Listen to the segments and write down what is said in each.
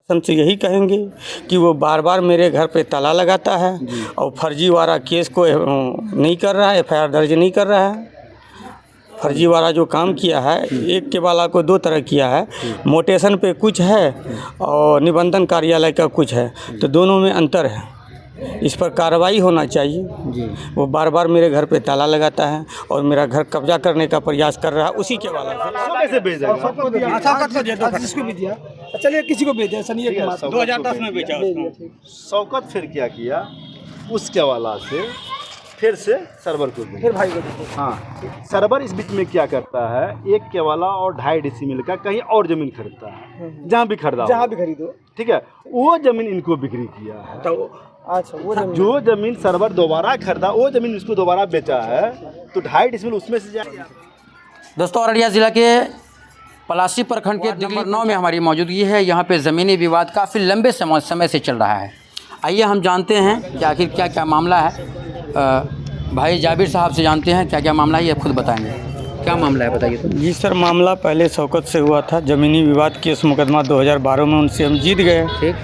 हमसे यही कहेंगे कि वो बार बार मेरे घर पे ताला लगाता है और फर्जीवाड़ा केस को नहीं कर रहा है, FIR दर्ज नहीं कर रहा है। फर्जीवाड़ा जो काम किया है, एक केवाला को दो तरह किया है, मोटेशन पे कुछ है और निबंधन कार्यालय का कुछ है, तो दोनों में अंतर है। इस पर कार्रवाई होना चाहिए जी। वो बार बार मेरे घर पे ताला लगाता है और मेरा घर कब्जा करने का प्रयास कर रहा है उसी केवाला से। चलिए किसी को भेजा सनी 2010 में बेचा उसको। शौकत फिर क्या किया, उस केवाला से फिर से सरवर को फिर भाई को हाँ, सरवर इस बीच में क्या करता है, एक केवाला और 2.5 डेसीमिल का कहीं और ज़मीन खरीदता है, जहाँ भी खरीदो, ठीक है, वो ज़मीन इनको बिक्री किया है। तो अच्छा, वो जो ज़मीन सरवर दोबारा खरीदा, वो ज़मीन उसको दोबारा बेचा है, तो 2.5 डेसीमिल उसमें से जाएगा। दोस्तों, अररिया ज़िला के पलासी प्रखंड के नंबर 9 में हमारी मौजूदगी है। यहाँ पे ज़मीनी विवाद काफ़ी लंबे समय से चल रहा है। आइए हम जानते हैं कि आखिर क्या क्या मामला है। भाई जाबिर साहब से जानते हैं क्या क्या मामला है, ये खुद बताएंगे। क्या मामला है बताइए तो। जी सर, मामला पहले शौकत से हुआ था, ज़मीनी विवाद केस मुकदमा 2012 में उनसे हम जीत गए, ठीक।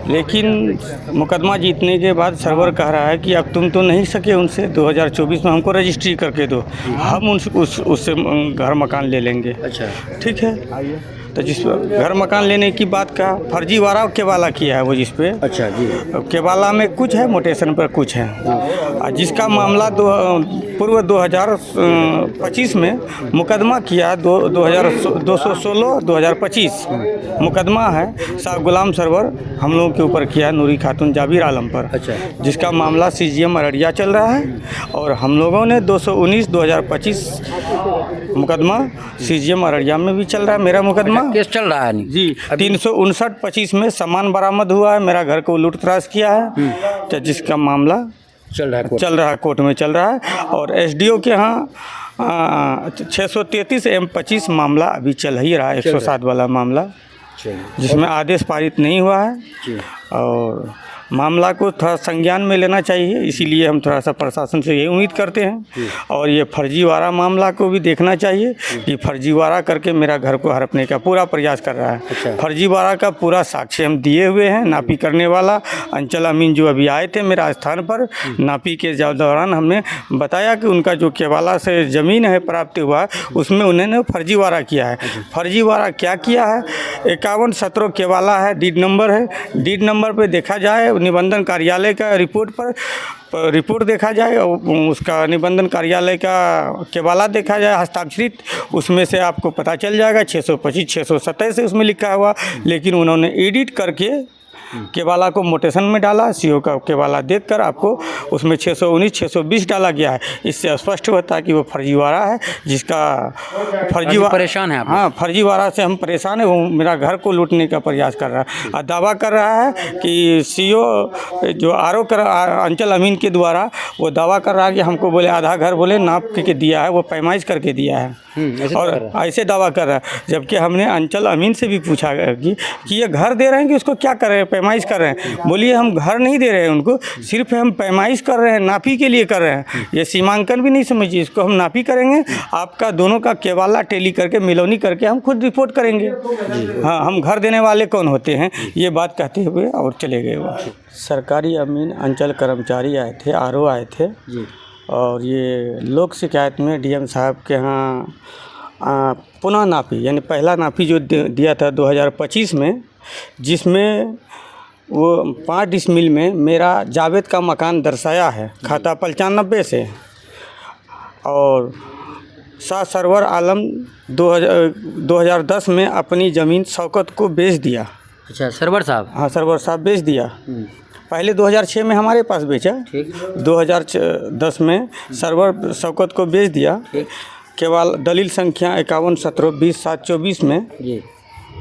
लेकिन मुकदमा जीतने के बाद सर्वर कह रहा है कि अब तुम तो नहीं सके उनसे, 2024 में हमको रजिस्ट्री करके दो, हम उससे घर मकान ले लेंगे। अच्छा, ठीक है। तो जिस घर मकान लेने की बात का फर्जीवाड़ा केवाला किया है वो जिस पे। अच्छा जी। केवाला में कुछ है, मोटेशन पर कुछ है। जिसका मामला पूर्व 2025 में मुकदमा किया, 216/2025 मुकदमा है शाह गुलाम सरवर हम लोगों के ऊपर किया, नूरी खातून जाबिर आलम पर। अच्छा। जिसका मामला CGM अररिया चल रहा है और हम लोगों ने 219/2025 मुकदमा CGM अररिया में भी चल रहा है मेरा मुकदमा। केस चल रहा है नहीं जी। 359/25 में सामान बरामद हुआ है, मेरा घर को लूट तराश किया है, तो जिसका मामला चल रहा है कोर्ट में चल रहा है। और SDO के यहाँ 633/25 मामला अभी चल ही रहा है, 107 वाला मामला, जिसमें आदेश पारित नहीं हुआ है और मामला को थोड़ा संज्ञान में लेना चाहिए। इसीलिए हम थोड़ा सा प्रशासन से यही उम्मीद करते हैं और ये फर्जीवाड़ा मामला को भी देखना चाहिए कि फर्जीवाड़ा करके मेरा घर को हड़पने का पूरा प्रयास कर रहा है। अच्छा। फर्जीवाड़ा का पूरा साक्ष्य हम दिए हुए हैं। नापी करने वाला अंचल अमीन जो अभी आए थे मेरा स्थान पर, नापी के दौरान हमने बताया कि उनका जो केवाला से ज़मीन है प्राप्त हुआ उसमें उन्होंने फर्जीवाड़ा किया है। फर्जीवाड़ा क्या किया है, 5117 केवाला है, डीड नंबर है, डीड नंबर पर देखा जाए निबंधन कार्यालय का रिपोर्ट देखा जाए और उसका निबंधन कार्यालय का केवाला देखा जाए हस्ताक्षरित, उसमें से आपको पता चल जाएगा 625 627 से उसमें लिखा हुआ, लेकिन उन्होंने एडिट करके केवाला को मोटेशन में डाला। CO का केवाला देखकर आपको उसमें 619 620 डाला गया है। इससे स्पष्ट होता है कि वो फर्जीवाड़ा है, जिसका फर्जीवाड़ा परेशान है आप। हाँ, फर्जीवाड़ा से हम परेशान है। वो मेरा घर को लूटने का प्रयास कर रहा है और दावा कर रहा है कि CO जो अंचल अमीन के द्वारा वो दावा कर रहा है कि हमको बोले आधा घर बोले नाप के दिया है, वो पैमाइश करके दिया है और ऐसे दावा कर रहा है। जबकि हमने अंचल अमीन से भी पूछा कि ये घर दे रहे हैं कि उसको क्या कर रहे हैं, पैमाइश कर रहे हैं। बोलिए हम घर नहीं दे रहे हैं उनको, सिर्फ हम पैमाइश कर रहे हैं, नापी के लिए कर रहे हैं। ये सीमांकन भी नहीं समझिए, इसको हम नापी करेंगे, आपका दोनों का केवाला टेली करके मिलौनी करके हम खुद रिपोर्ट करेंगे। हाँ, हम घर देने वाले कौन होते हैं, ये बात कहते हुए और चले गए। वो सरकारी अमीन अंचल कर्मचारी आए थे, RO आए थे जी। और ये लोक शिकायत में DM साहब के यहाँ पुनः नापी, यानी पहला नापी जो दिया था 2025 में, जिसमें वो 5 डिसमिल में मेरा जावेद का मकान दर्शाया है, खाता 95 से, और शाह सरवर आलम 2010 में अपनी ज़मीन शौकत को बेच दिया। अच्छा, सरवर साहब। हाँ, सरवर साहब बेच दिया। पहले 2006 में हमारे पास बेचा, 2010 में सरवर शौकत को बेच दिया। केवल दलील संख्या 511720/7/24 में जी।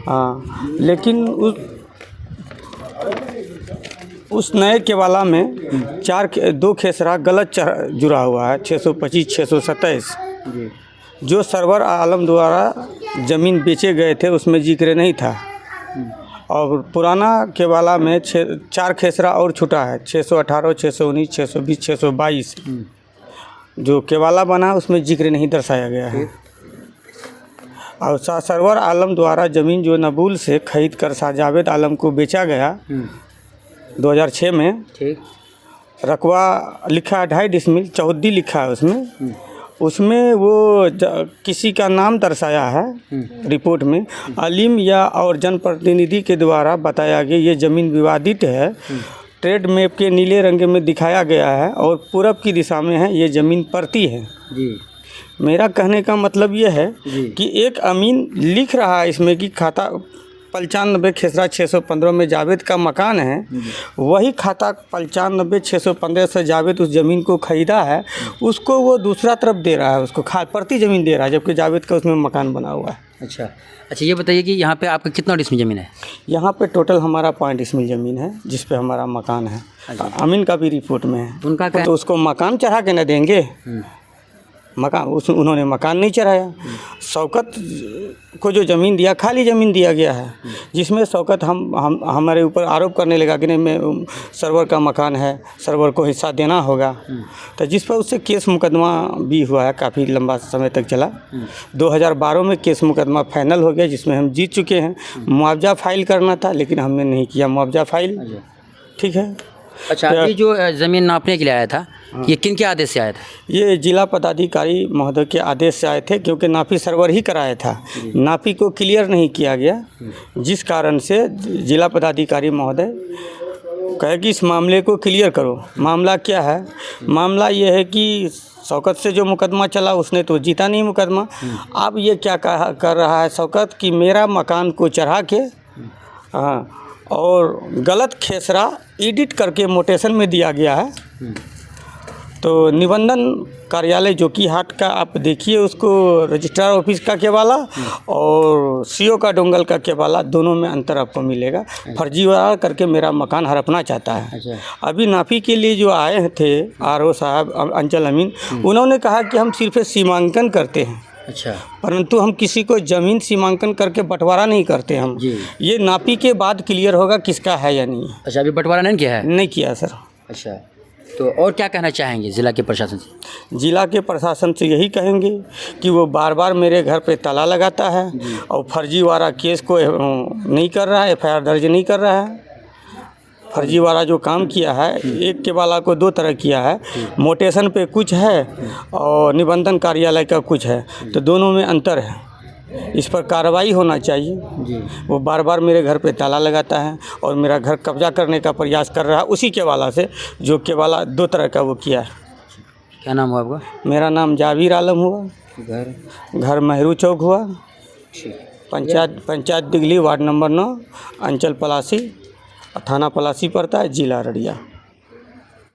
हाँ, लेकिन उस नए केवाला में 2 खेसरा गलत जुड़ा हुआ है, 625 627 जो सरवर आलम द्वारा ज़मीन बेचे गए थे उसमें जिक्र नहीं था। और पुराना केवाला में 4 खेसरा और छूटा है, 618 619 620 622 जो केवाला बना उसमें जिक्र नहीं दर्शाया गया है। और शाह सरवर आलम द्वारा ज़मीन जो नबूल से खरीद कर शाह जावेद आलम को बेचा गया 2006 में। ठीक। रकबा लिखा है 2.5 डिसमिल, चौहद्दी लिखा है उसमें वो किसी का नाम दर्शाया है रिपोर्ट में, अलीम या और जनप्रतिनिधि के द्वारा बताया गया ये ज़मीन विवादित है। ट्रेड मैप के नीले रंग में दिखाया गया है और पूरब की दिशा में है, ये ज़मीन पड़ती है जी। मेरा कहने का मतलब ये है कि एक अमीन लिख रहा है इसमें कि खाता 95 खेसरा 615 में जावेद का मकान है, वही खाता 95 615 से जावेद उस ज़मीन को ख़रीदा है, उसको वो दूसरा तरफ दे रहा है, उसको प्रति ज़मीन दे रहा है, जबकि जावेद का उसमें मकान बना हुआ है। अच्छा अच्छा, ये बताइए कि यहाँ पे आपका कितना डिसमिल ज़मीन है? यहाँ पे टोटल हमारा 5 डिसमिल ज़मीन है, जिस पे हमारा मकान है। अमीन का भी रिपोर्ट में है। उनका क्या? तो उसको मकान चढ़ा के न देंगे, मकान उन्होंने मकान नहीं चढ़ाया। शौकत को जो ज़मीन दिया, खाली ज़मीन दिया गया है, जिसमें शौकत हमारे ऊपर आरोप करने लगा कि नहीं मैं सरवर का मकान है, सरवर को हिस्सा देना होगा। तो जिस पर उससे केस मुकदमा भी हुआ है, काफ़ी लंबा समय तक चला। 2012 में केस मुकदमा फाइनल हो गया, जिसमें हम जीत चुके हैं। मुआवजा फाइल करना था, लेकिन हमने नहीं किया मुआवजा फाइल। ठीक है। अच्छा, अभी जो ज़मीन नापने के लिए आया था, ये किन के आदेश से आया था? ये जिला पदाधिकारी महोदय के आदेश से आए थे, क्योंकि नापी सर्वर ही कराया था, नापी को क्लियर नहीं किया गया, जिस कारण से जिला पदाधिकारी महोदय कहे कि इस मामले को क्लियर करो। मामला क्या है? मामला ये है कि शौकत से जो मुकदमा चला उसने तो जीता नहीं मुकदमा। अब ये क्या कर रहा है शौकत कि मेरा मकान को चढ़ा के और गलत खेसरा एडिट करके मोटेशन में दिया गया है। तो निबंधन कार्यालय जोकीहाट का आप देखिए, उसको रजिस्ट्रार ऑफिस का केवाला और सीओ का डोंगल का केवाला, दोनों में अंतर आपको मिलेगा। फर्जीवाड़ा करके मेरा मकान हड़पना चाहता है। अभी नापी के लिए जो आए थे आरओ साहब अंचल अमीन, उन्होंने कहा कि हम सिर्फ सीमांकन करते हैं। अच्छा, परंतु हम किसी को ज़मीन सीमांकन करके बंटवारा नहीं करते हम। ये नापी के बाद क्लियर होगा किसका है या नहीं। अच्छा, अभी बंटवारा नहीं किया है? नहीं किया सर। अच्छा, तो और क्या कहना चाहेंगे ज़िला के प्रशासन से? ज़िला के प्रशासन से यही कहेंगे कि वो बार बार मेरे घर पे ताला लगाता है और फर्जीवाड़ा केस को नहीं कर रहा है, FIR दर्ज नहीं कर रहा है। फर्जीवाड़ा जो काम किया है, एक के वाला को 2 तरह किया है, मोटेशन पे कुछ है और निबंधन कार्यालय का कुछ है, तो दोनों में अंतर है। इस पर कार्रवाई होना चाहिए। वो बार बार मेरे घर पे ताला लगाता है और मेरा घर कब्जा करने का प्रयास कर रहा है, उसी केवाला से, जो केवाला 2 तरह का वो किया है। क्या नाम हुआ आपका? मेरा नाम जावीर आलम हुआ। घर मेहरू चौक हुआ। पंचायत दिगली, वार्ड नंबर 9, अंचल पलासी, थाना पलासी पड़ता है, जिला अररिया।